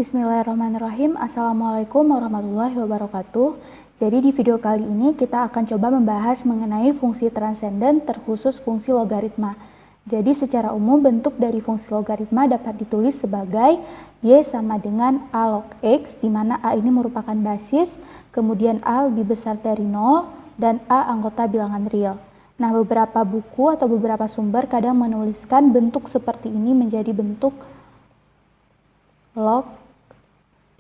Bismillahirrahmanirrahim. Assalamualaikum warahmatullahi wabarakatuh. Jadi di video kali ini kita akan coba membahas mengenai fungsi transenden terkhusus fungsi logaritma. Jadi secara umum bentuk dari fungsi logaritma dapat ditulis sebagai Y sama dengan A log X, di mana A ini merupakan basis, kemudian A lebih besar dari 0, dan A anggota bilangan real. Nah, beberapa buku atau beberapa sumber kadang menuliskan bentuk seperti ini menjadi bentuk log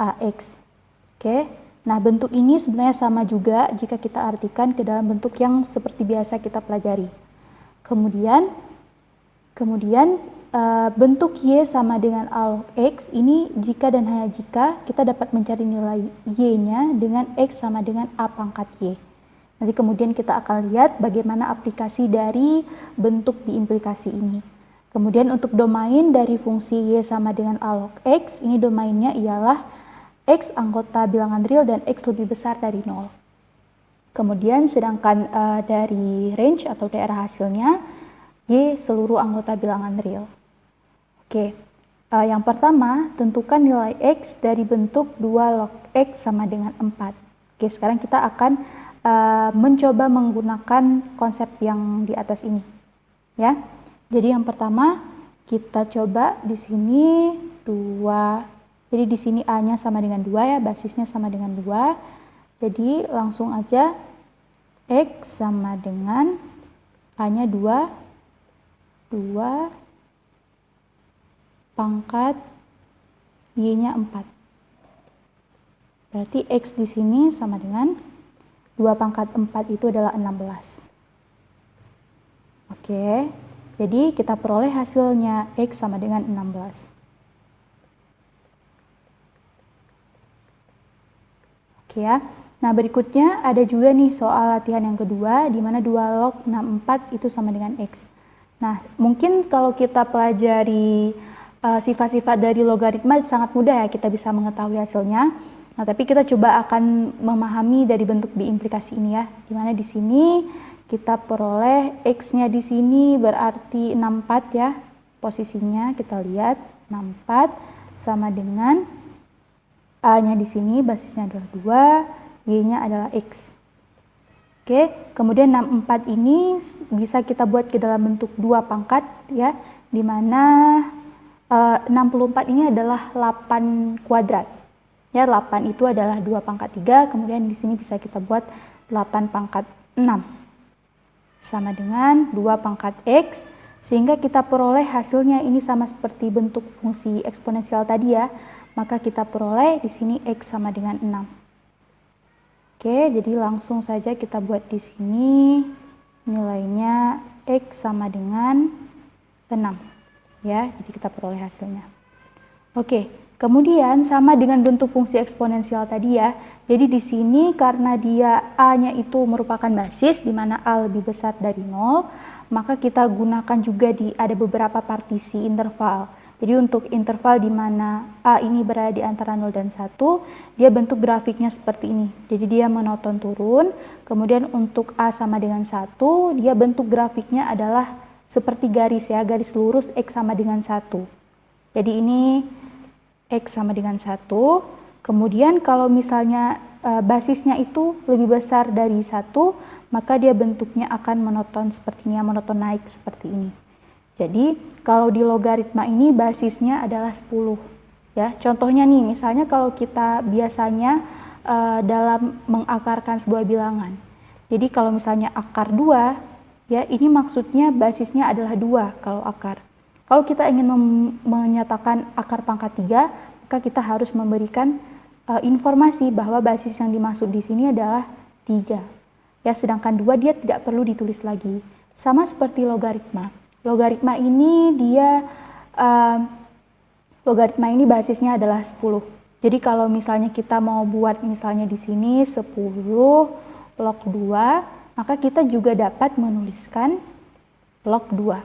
AX. Oke. Nah, bentuk ini sebenarnya sama juga jika kita artikan ke dalam bentuk yang seperti biasa kita pelajari. Kemudian bentuk Y sama dengan A log X ini jika dan hanya jika kita dapat mencari nilai Y-nya dengan X sama dengan A pangkat Y. Nanti kemudian kita akan lihat bagaimana aplikasi dari bentuk diimplikasi ini. Kemudian untuk domain dari fungsi Y sama dengan A log X, ini domainnya ialah X anggota bilangan real dan X lebih besar dari 0. Kemudian sedangkan dari range atau daerah hasilnya, Y seluruh anggota bilangan real. Oke, yang pertama tentukan nilai X dari bentuk 2 log X sama dengan 4. Oke, sekarang kita akan mencoba menggunakan konsep yang di atas ini. Ya, jadi yang pertama kita coba di sini 2. Jadi di sini A-nya sama dengan 2 ya, basisnya sama dengan 2. Jadi langsung aja X sama dengan A-nya 2 pangkat Y-nya 4. Berarti X di sini sama dengan 2 pangkat 4 itu adalah 16. Oke, jadi kita peroleh hasilnya X sama dengan 16. Oke ya. Nah, berikutnya ada juga nih soal latihan yang kedua di mana 2 log 64 itu sama dengan X. Nah, mungkin kalau kita pelajari sifat-sifat dari logaritma sangat mudah ya kita bisa mengetahui hasilnya. Nah, tapi kita coba akan memahami dari bentuk diimplikasi ini ya. Di mana di sini kita peroleh X-nya di sini berarti 64 ya. Posisinya kita lihat 64 sama dengan A-nya di sini basisnya adalah 2, Y-nya adalah X. Oke, kemudian 64 ini bisa kita buat ke dalam bentuk 2 pangkat ya, di mana 64 ini adalah 8 kuadrat. Ya, 8 itu adalah 2 pangkat 3, kemudian di sini bisa kita buat 8 pangkat 6. Sama dengan 2 pangkat X, sehingga kita peroleh hasilnya ini sama seperti bentuk fungsi eksponensial tadi ya. Maka kita peroleh di sini X sama dengan 6. Oke, jadi langsung saja kita buat di sini nilainya X sama dengan 6. Ya, jadi kita peroleh hasilnya. Oke, kemudian sama dengan bentuk fungsi eksponensial tadi ya. Jadi di sini karena dia A-nya itu merupakan basis di mana A lebih besar dari 0, maka kita gunakan juga ada beberapa partisi interval. Jadi untuk interval di mana A ini berada di antara 0 dan 1, dia bentuk grafiknya seperti ini. Jadi dia monoton turun, kemudian untuk A sama dengan 1, dia bentuk grafiknya adalah seperti garis ya, garis lurus X sama dengan 1. Jadi ini X sama dengan 1, kemudian kalau misalnya basisnya itu lebih besar dari 1, maka dia bentuknya akan monoton seperti ini, monoton naik seperti ini. Jadi kalau di logaritma ini basisnya adalah 10 ya. Contohnya nih, misalnya kalau kita biasanya dalam mengakarkan sebuah bilangan. Jadi kalau misalnya akar 2 ya, ini maksudnya basisnya adalah 2 kalau akar. Kalau kita ingin menyatakan akar pangkat 3, maka kita harus memberikan informasi bahwa basis yang dimaksud di sini adalah 3. Ya, sedangkan 2 dia tidak perlu ditulis lagi. Sama seperti logaritma. Logaritma ini logaritma ini basisnya adalah 10. Jadi kalau misalnya kita mau buat misalnya di sini 10 log 2, maka kita juga dapat menuliskan log 2.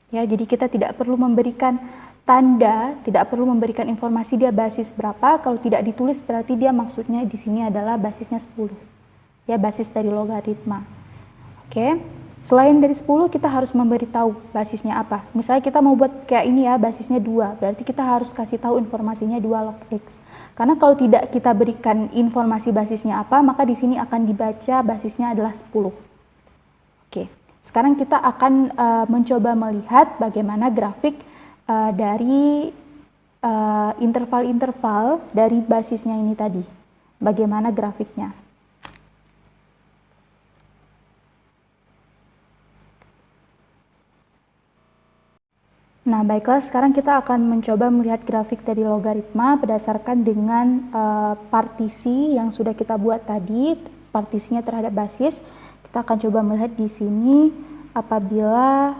Ya, jadi kita tidak perlu memberikan tanda, tidak perlu memberikan informasi dia basis berapa. Kalau tidak ditulis berarti dia maksudnya di sini adalah basisnya 10. Ya, basis dari logaritma. Oke. Selain dari 10, kita harus memberitahu basisnya apa. Misalnya kita mau buat kayak ini ya, basisnya 2, berarti kita harus kasih tahu informasinya 2 log X. Karena kalau tidak kita berikan informasi basisnya apa, maka di sini akan dibaca basisnya adalah 10. Oke, sekarang kita akan mencoba melihat bagaimana grafik dari interval-interval dari basisnya ini tadi. Bagaimana grafiknya. Nah, baiklah, sekarang kita akan mencoba melihat grafik dari logaritma berdasarkan dengan partisi yang sudah kita buat tadi, partisinya terhadap basis. Kita akan coba melihat di sini apabila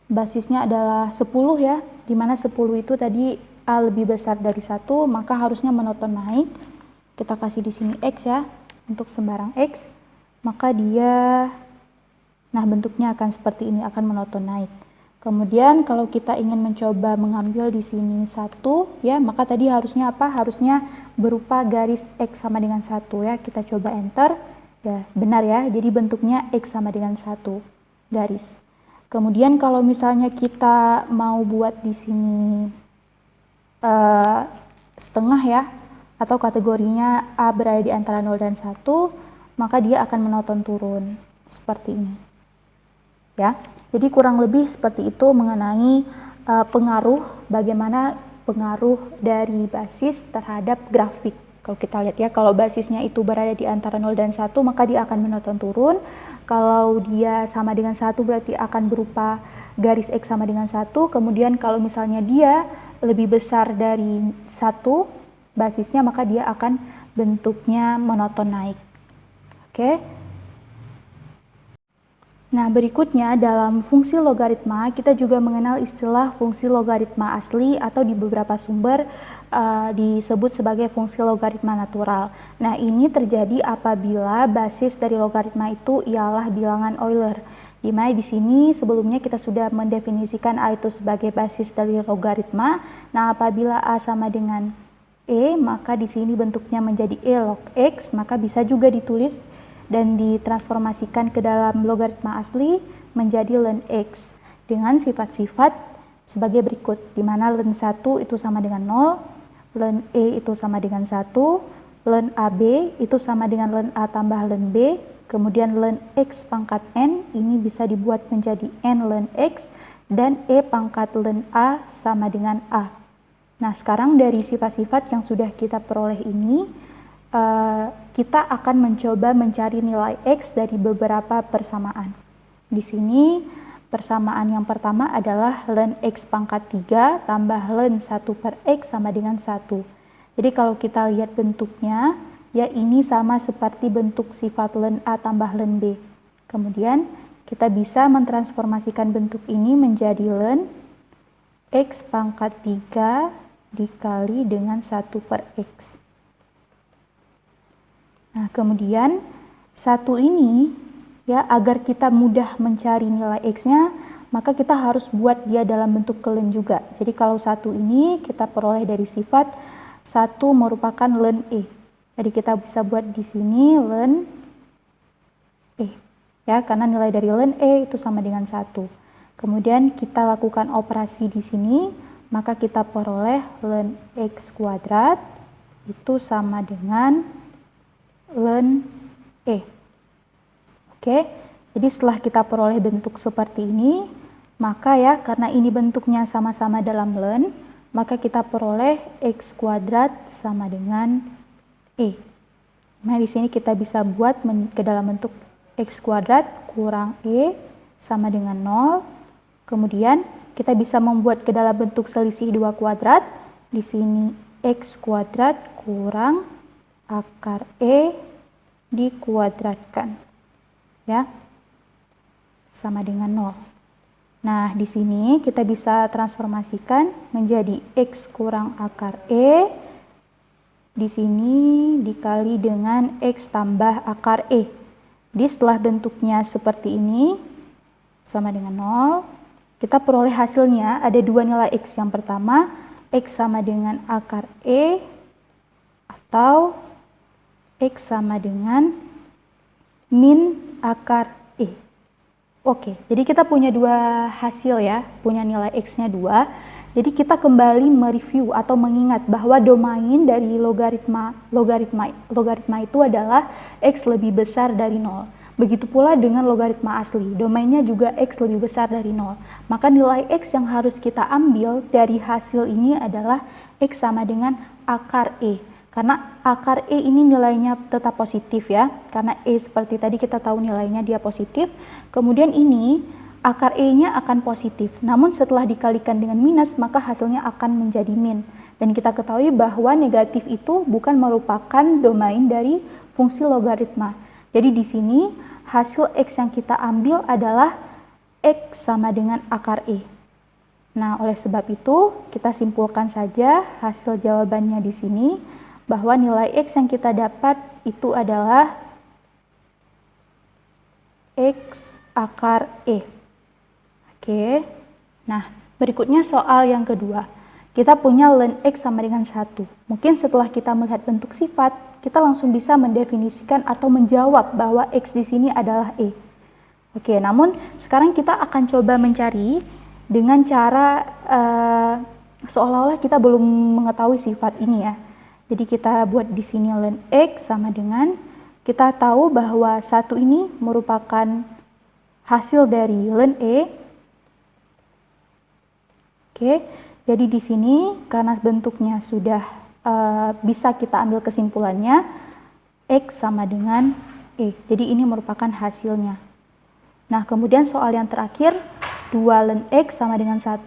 basisnya adalah 10 ya, di mana 10 itu tadi A lebih besar dari 1, maka harusnya monoton naik. Kita kasih di sini X ya, untuk sembarang X, maka dia, nah bentuknya akan seperti ini, akan monoton naik. Kemudian kalau kita ingin mencoba mengambil di sini 1 ya, maka tadi harusnya apa? Harusnya berupa garis X sama dengan 1 ya. Kita coba enter. Ya, benar ya. Jadi bentuknya X sama dengan 1 garis. Kemudian kalau misalnya kita mau buat di sini setengah ya, atau kategorinya A berada di antara 0 dan 1, maka dia akan monoton turun seperti ini. Ya. Jadi kurang lebih seperti itu mengenai pengaruh, bagaimana pengaruh dari basis terhadap grafik. Kalau kita lihat ya, kalau basisnya itu berada di antara 0 dan 1, maka dia akan monoton turun. Kalau dia sama dengan 1, berarti akan berupa garis X sama dengan 1. Kemudian kalau misalnya dia lebih besar dari 1 basisnya, maka dia akan bentuknya monoton naik. Oke. Nah, berikutnya dalam fungsi logaritma kita juga mengenal istilah fungsi logaritma asli atau di beberapa sumber disebut sebagai fungsi logaritma natural. Nah, ini terjadi apabila basis dari logaritma itu ialah bilangan Euler. Di mana di sini sebelumnya kita sudah mendefinisikan A itu sebagai basis dari logaritma. Nah, apabila A sama dengan E, maka di sini bentuknya menjadi E log X, maka bisa juga ditulis dan ditransformasikan ke dalam logaritma asli menjadi ln X dengan sifat-sifat sebagai berikut, di mana ln 1 itu sama dengan 0, ln E itu sama dengan 1, ln AB itu sama dengan ln A tambah ln B, kemudian ln X pangkat N ini bisa dibuat menjadi N ln X, dan E pangkat ln A sama dengan A. Nah, sekarang dari sifat-sifat yang sudah kita peroleh ini, kita akan mencoba mencari nilai X dari beberapa persamaan. Di sini persamaan yang pertama adalah ln X pangkat 3 tambah ln 1 per X sama dengan 1. Jadi kalau kita lihat bentuknya, ya ini sama seperti bentuk sifat ln A tambah ln B. Kemudian kita bisa mentransformasikan bentuk ini menjadi ln X pangkat 3 dikali dengan 1 per X. Nah, kemudian 1 ini ya, agar kita mudah mencari nilai X-nya, maka kita harus buat dia dalam bentuk kelen juga. Jadi kalau 1 ini kita peroleh dari sifat 1 merupakan ln E. Jadi kita bisa buat di sini ln E. Ya, karena nilai dari ln E itu sama dengan 1. Kemudian kita lakukan operasi di sini, maka kita peroleh ln X kuadrat itu sama dengan ln E. Oke, jadi setelah kita peroleh bentuk seperti ini, maka ya karena ini bentuknya sama-sama dalam ln, maka kita peroleh X kuadrat sama dengan E. Nah, di sini kita bisa buat ke dalam bentuk X kuadrat kurang E sama dengan 0. Kemudian kita bisa membuat ke dalam bentuk selisih 2 kuadrat. Di sini X kuadrat kurang akar E dikuadratkan, ya, sama dengan 0. Nah, di sini kita bisa transformasikan menjadi X kurang akar E, di sini dikali dengan X tambah akar E. Jadi setelah bentuknya seperti ini, sama dengan 0, kita peroleh hasilnya ada 2 nilai X. Yang pertama, X sama dengan akar E, atau X sama dengan min akar E. Oke, jadi kita punya dua hasil ya, punya nilai X-nya 2. Jadi kita kembali mereview atau mengingat bahwa domain dari logaritma itu adalah X lebih besar dari 0. Begitu pula dengan logaritma asli, domainnya juga X lebih besar dari 0. Maka nilai X yang harus kita ambil dari hasil ini adalah X sama dengan akar E. Karena akar E ini nilainya tetap positif ya, karena E seperti tadi kita tahu nilainya dia positif. Kemudian ini akar E-nya akan positif, namun setelah dikalikan dengan minus maka hasilnya akan menjadi min. Dan kita ketahui bahwa negatif itu bukan merupakan domain dari fungsi logaritma. Jadi di sini hasil X yang kita ambil adalah X sama dengan akar E. Nah, oleh sebab itu kita simpulkan saja hasil jawabannya di sini, bahwa nilai X yang kita dapat itu adalah X akar E. Oke, nah berikutnya soal yang kedua. Kita punya ln X sama dengan 1. Mungkin setelah kita melihat bentuk sifat, kita langsung bisa mendefinisikan atau menjawab bahwa X di sini adalah E. Oke, namun sekarang kita akan coba mencari dengan cara seolah-olah kita belum mengetahui sifat ini ya. Jadi kita buat di sini ln X sama dengan, kita tahu bahwa 1 ini merupakan hasil dari ln E. Oke, jadi di sini karena bentuknya sudah bisa kita ambil kesimpulannya, X sama dengan E. Jadi ini merupakan hasilnya. Nah, kemudian soal yang terakhir, 2 ln X sama dengan 1.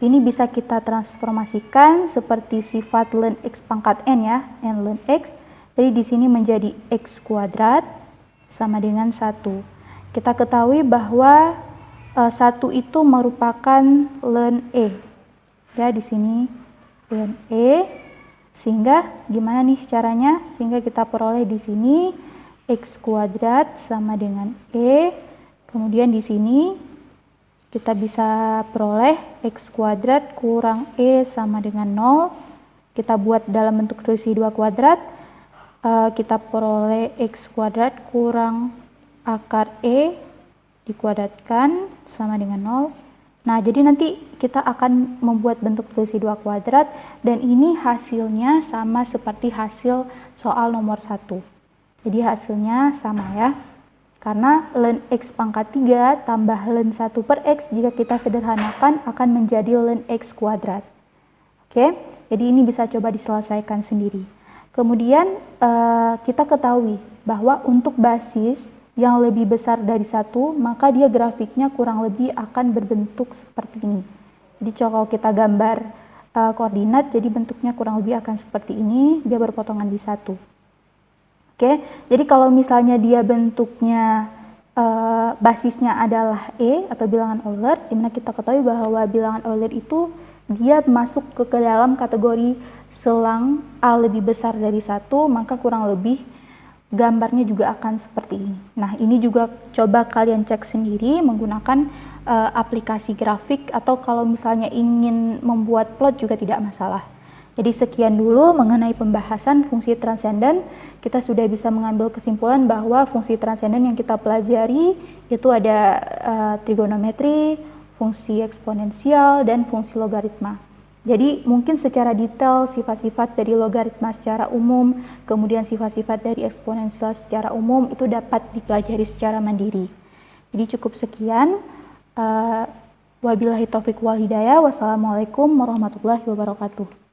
Ini bisa kita transformasikan seperti sifat ln X pangkat N ya, N ln X. Jadi di sini menjadi X kuadrat sama dengan 1. Kita ketahui bahwa 1 itu merupakan ln E. Ya, di sini ln E. Sehingga gimana nih caranya? Sehingga kita peroleh di sini X kuadrat sama dengan E. Kemudian di sini kita bisa peroleh X kuadrat kurang E sama dengan 0. Kita buat dalam bentuk selisih 2 kuadrat. Kita peroleh X kuadrat kurang akar E dikuadratkan sama dengan 0. Nah, jadi nanti kita akan membuat bentuk selisih 2 kuadrat. Dan ini hasilnya sama seperti hasil soal nomor 1. Jadi hasilnya sama ya. Karena ln X pangkat 3 tambah ln 1 per X jika kita sederhanakan akan menjadi ln X kuadrat. Oke, jadi ini bisa coba diselesaikan sendiri. Kemudian kita ketahui bahwa untuk basis yang lebih besar dari 1, maka dia grafiknya kurang lebih akan berbentuk seperti ini. Jadi kalau kita gambar koordinat, jadi bentuknya kurang lebih akan seperti ini, dia berpotongan di 1. Oke, jadi kalau misalnya dia bentuknya basisnya adalah E atau bilangan Euler, dimana kita ketahui bahwa bilangan Euler itu dia masuk ke dalam kategori selang A lebih besar dari 1, maka kurang lebih gambarnya juga akan seperti ini. Nah, ini juga coba kalian cek sendiri menggunakan aplikasi grafik, atau kalau misalnya ingin membuat plot juga tidak masalah. Jadi sekian dulu mengenai pembahasan fungsi transenden. Kita sudah bisa mengambil kesimpulan bahwa fungsi transenden yang kita pelajari itu ada trigonometri, fungsi eksponensial, dan fungsi logaritma. Jadi mungkin secara detail sifat-sifat dari logaritma secara umum, kemudian sifat-sifat dari eksponensial secara umum itu dapat dipelajari secara mandiri. Jadi cukup sekian. Wabillahi taufiq wal hidayah. Wassalamualaikum warahmatullahi wabarakatuh.